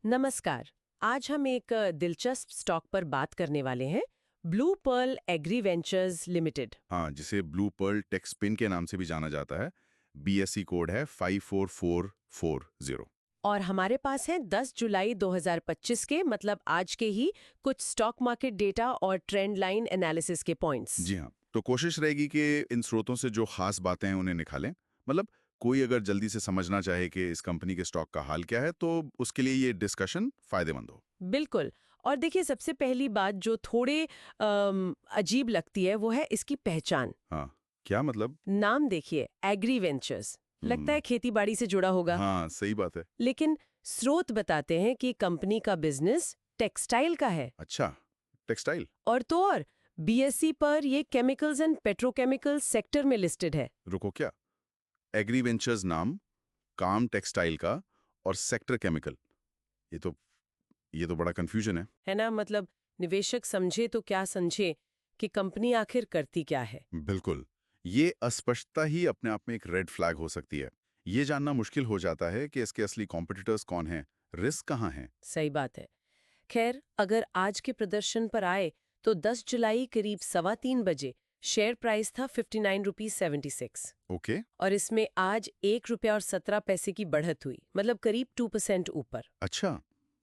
नमस्कार। आज हम एक दिलचस्प स्टॉक पर बात करने वाले हैं, Blue Pearl Agri Ventures Limited. हाँ, जिसे ब्लू पर्ल टेक स्पिन के नाम से भी जाना जाता है। बीएसई कोड है 54440। और हमारे पास है 10 जुलाई 2025 के, मतलब आज के ही, कुछ स्टॉक मार्केट डेटा और ट्रेंड लाइन एनालिसिस के पॉइंट्स। जी हाँ, तो कोशिश रहेगी कि इन स्रोतों से जो खास बातें हैं उन्हें निकालें। मतलब कोई अगर जल्दी से समझना चाहे कि इस कंपनी के स्टॉक का हाल क्या है, तो उसके लिए ये डिस्कशन फायदेमंद हो। बिल्कुल। और देखिए, सबसे पहली बात जो थोड़े अजीब लगती है वो है इसकी पहचान। हाँ, क्या मतलब? नाम देखिए, एग्री वेंचर्स, लगता है खेती बाड़ी से जुड़ा होगा। हाँ, सही बात है। लेकिन स्रोत बताते हैं कि कंपनी का बिजनेस टेक्सटाइल का है। अच्छा, टेक्सटाइल। और तो और बीएसई पर ये केमिकल्स एंड पेट्रोकेमिकल्स सेक्टर में लिस्टेड है। रुको, क्या? एग्री वेंचर्स नाम, काम टेक्सटाइल का, और सेक्टर केमिकल। ये तो ये तो बड़ा कंफ्यूजन है। है ना? मतलब निवेशक समझे तो क्या समझे कि कंपनी आखिर करती क्या है। बिल्कुल। ये अस्पष्टता ही अपने आप में एक रेड फ्लैग हो सकती है। ये जानना मुश्किल हो जाता है कि इसके असली कॉम्पिटिटर्स कौन हैं, रिस्क कहाँ हैं। सही बात है। खैर, अगर आज के प्रदर्शन पर आए तो 10 जुलाई करीब 3:15 बजे शेयर प्राइस था 59.76 रुपीज। ओके। और इसमें आज ₹1.17 की बढ़त हुई, मतलब करीब 2% ऊपर। अच्छा,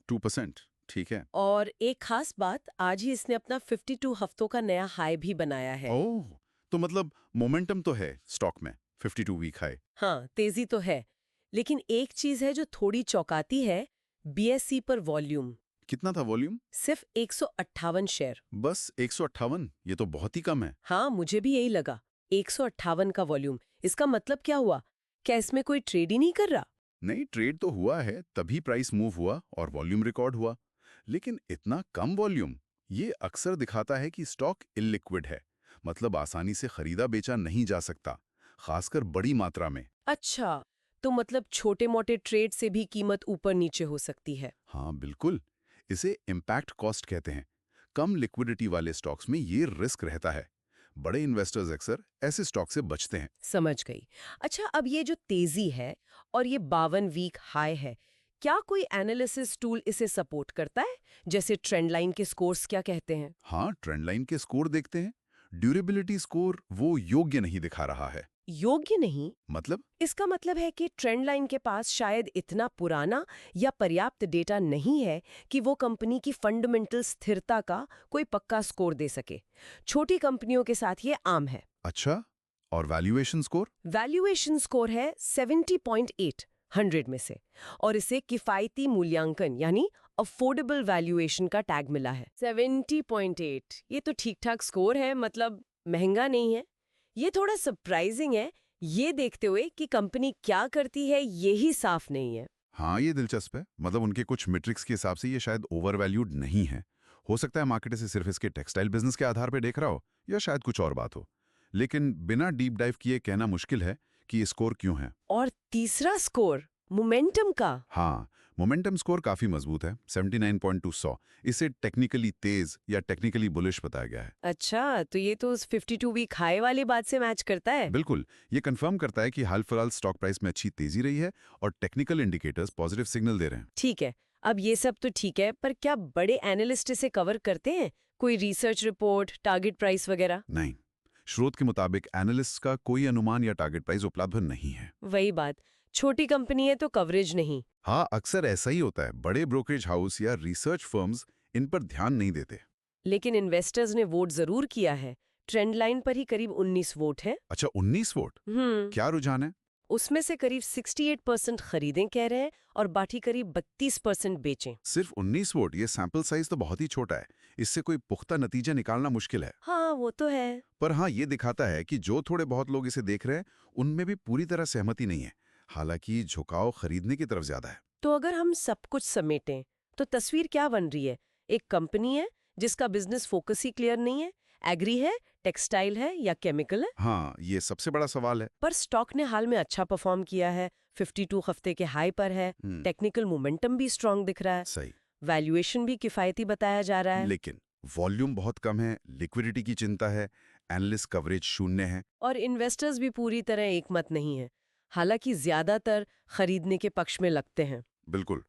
2%। ठीक है। और एक खास बात, आज ही इसने अपना 52 हफ्तों का नया हाई भी बनाया है। ओह, तो मतलब मोमेंटम तो है स्टॉक में। 52 वीक हाई। हाँ, तेजी तो है। लेकिन एक चीज है जो थोड़ी चौंकाती है, बीएसई पर वॉल्यूम कितना था वॉल्यूम? सिर्फ 158 शेयर। बस 158। ये तो बहुत ही कम है। हाँ, मुझे भी यही लगा। 158 का वॉल्यूम, इसका मतलब क्या हुआ? क्या इसमें कोई ट्रेड ही नहीं कर रहा? नहीं, ट्रेड तो हुआ है, तभी प्राइस मूव हुआ और वॉल्यूम रिकॉर्ड हुआ। लेकिन इतना कम वॉल्यूम, ये अक्सर दिखाता है कि स्टॉक इलिक्विड है। मतलब आसानी से खरीदा बेचा नहीं जा सकता, खासकर बड़ी मात्रा में। अच्छा, तो मतलब छोटे मोटे ट्रेड से भी कीमत ऊपर नीचे हो सकती है। हाँ बिल्कुल, इसे इम्पैक्ट कॉस्ट कहते हैं। कम लिक्विडिटी वाले स्टॉक्स में ये रिस्क रहता है। बड़े इन्वेस्टर्स अक्सर ऐसे स्टॉक से बचते हैं। समझ गई। अच्छा, अब ये जो तेजी है और ये 52 वीक हाई है, क्या कोई एनालिसिस टूल इसे सपोर्ट करता है? जैसे ट्रेंड लाइन के स्कोर्स क्या कहते हैं? हाँ, ट्रेंड लाइन के स्कोर देखते हैं। ड्यूरेबिलिटी स्कोर वो योग्य नहीं दिखा रहा है। योग्य नहीं? मतलब? इसका मतलब है कि ट्रेंड लाइन के पास शायद इतना पुराना या पर्याप्त डेटा नहीं है कि वो कंपनी की फंडामेंटल स्थिरता का कोई पक्का स्कोर दे सके। छोटी कंपनियों के साथ ये आम है। अच्छा, और वैल्यूएशन स्कोर? वैल्यूएशन स्कोर है 70.8 100 में से, और इसे किफायती मूल्यांकन यानी अफोर्डेबल वैल्यूएशन का टैग मिला है। 70.8, ये तो ठीक ठाक स्कोर है, मतलब महंगा नहीं है। ये थोड़ा सरप्राइजिंग है, ये देखते हुए कि कंपनी क्या करती है ये ही साफ नहीं है। हाँ, ये दिलचस्प है। मतलब उनके कुछ मैट्रिक्स के हिसाब से ये शायद ओवर वैल्यूड नहीं है। हो सकता है मार्केट इसे सिर्फ इसके टेक्सटाइल बिजनेस के आधार पर देख रहा हो, या शायद कुछ और बात हो। लेकिन बिना डीप डाइव किए कहना मुश्किल है कि ये स्कोर क्यों है। और तीसरा स्कोर मोमेंटम का। हाँ, मोमेंटम स्कोर काफी मजबूत है, 79.200। इसे टेक्निकली तेज या टेक्निकली बुलिश बताया गया है। अच्छा, तो ये तो उस 52 वीक हाई वाली बात से मैच करता है। बिल्कुल, ये कंफर्म करता है कि हाल फिलहाल स्टॉक प्राइस में अच्छी तेजी रही है और टेक्निकल इंडिकेटर्स पॉजिटिव सिग्नल दे रहे हैं। ठीक है। अब ये सब तो ठीक है, पर क्या बड़े एनालिस्ट इसे कवर करते हैं? कोई रिसर्च रिपोर्ट, टारगेट प्राइस वगैरह? नहीं, स्रोत के मुताबिक एनालिस्ट का कोई अनुमान या टारगेट प्राइस उपलब्ध नहीं है। वही बात, छोटी कंपनी है तो कवरेज नहीं। हाँ, अक्सर ऐसा ही होता है। बड़े ब्रोकरेज हाउस या रिसर्च फर्म्स इन पर ध्यान नहीं देते। लेकिन इन्वेस्टर्स ने वोट जरूर किया है। ट्रेंड लाइन पर ही करीब 19 वोट है। अच्छा, 19 वोट? क्या रुझान है? उसमें से करीब 68% खरीदें कह रहे हैं और बाकी करीब 32% बेचें। सिर्फ 19 वोट? ये सैंपल साइज तो बहुत ही छोटा है। इससे कोई पुख्ता नतीजा निकालना मुश्किल है। हाँ, वो तो है। पर हाँ, ये दिखाता है कि जो थोड़े बहुत लोग इसे देख रहे हैं, उनमें भी पूरी तरह सहमति नहीं है। हालांकि झुकाव खरीदने की तरफ ज्यादा है। तो अगर हम सब कुछ समेटें तो तस्वीर क्या बन रही है? एक कंपनी है जिसका बिजनेस फोकस ही क्लियर नहीं है। एग्री है, टेक्सटाइल है या केमिकल है? हाँ, ये सबसे बड़ा सवाल है। पर स्टॉक ने हाल में अच्छा परफॉर्म किया है, 52 हफ्ते के हाई पर है। टेक्निकल मोमेंटम भी स्ट्रांग दिख रहा है। सही। वैल्यूएशन भी किफायती बताया जा रहा है। लेकिन वॉल्यूम बहुत कम है, लिक्विडिटी की चिंता है, एनालिस्ट कवरेज शून्य है। और इन्वेस्टर्स भी पूरी तरह एकमत नहीं है, हालांकि ज्यादातर खरीदने के पक्ष में लगते हैं। बिल्कुल।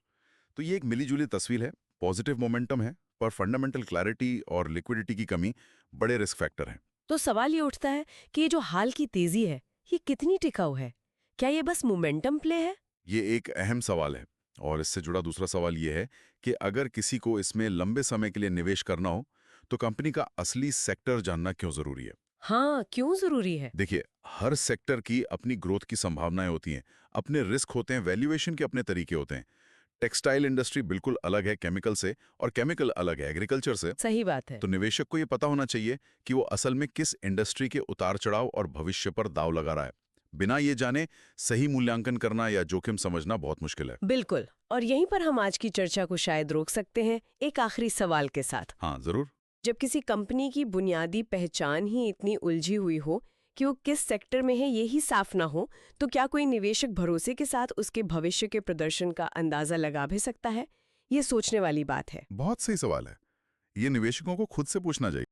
तो ये एक मिलीजुली तस्वीर है, पॉजिटिव मोमेंटम है, पर फंडामेंटल क्लैरिटी और लिक्विडिटी की कमी बड़े रिस्क फैक्टर हैं। तो सवाल ये उठता है कि ये जो हाल की तेजी है, ये कितनी टिकाऊ है? क्या ये बस मोमेंटम प्ले है? ये एक अहम सवाल है और इससे जुड़ा दूसरा सवाल ये है कि अगर किसी को इसमें लंबे समय के लिए निवेश करना हो तो कंपनी का असली सेक्टर जानना क्यों जरूरी है। हाँ, क्यों जरूरी है? देखिए, हर सेक्टर की अपनी ग्रोथ की संभावनाएं होती हैं, अपने रिस्क होते हैं, वैल्यूएशन के अपने तरीके होते हैं। टेक्सटाइल इंडस्ट्री बिल्कुल अलग है केमिकल से और केमिकल अलग है एग्रीकल्चर से। सही बात है। तो निवेशक को ये पता होना चाहिए कि वो असल में किस इंडस्ट्री के उतार चढ़ाव और भविष्य पर दाव लगा रहा है। बिना ये जाने सही मूल्यांकन करना या जोखिम समझना बहुत मुश्किल है। बिल्कुल। और यहीं पर हम आज की चर्चा को शायद रोक सकते हैं एक आखिरी सवाल के साथ। हाँ, जरूर। जब किसी कंपनी की बुनियादी पहचान ही इतनी उलझी हुई हो कि वो किस सेक्टर में है ये ही साफ ना हो, तो क्या कोई निवेशक भरोसे के साथ उसके भविष्य के प्रदर्शन का अंदाजा लगा भी सकता है? ये सोचने वाली बात है। बहुत सही सवाल है। ये निवेशकों को खुद से पूछना चाहिए।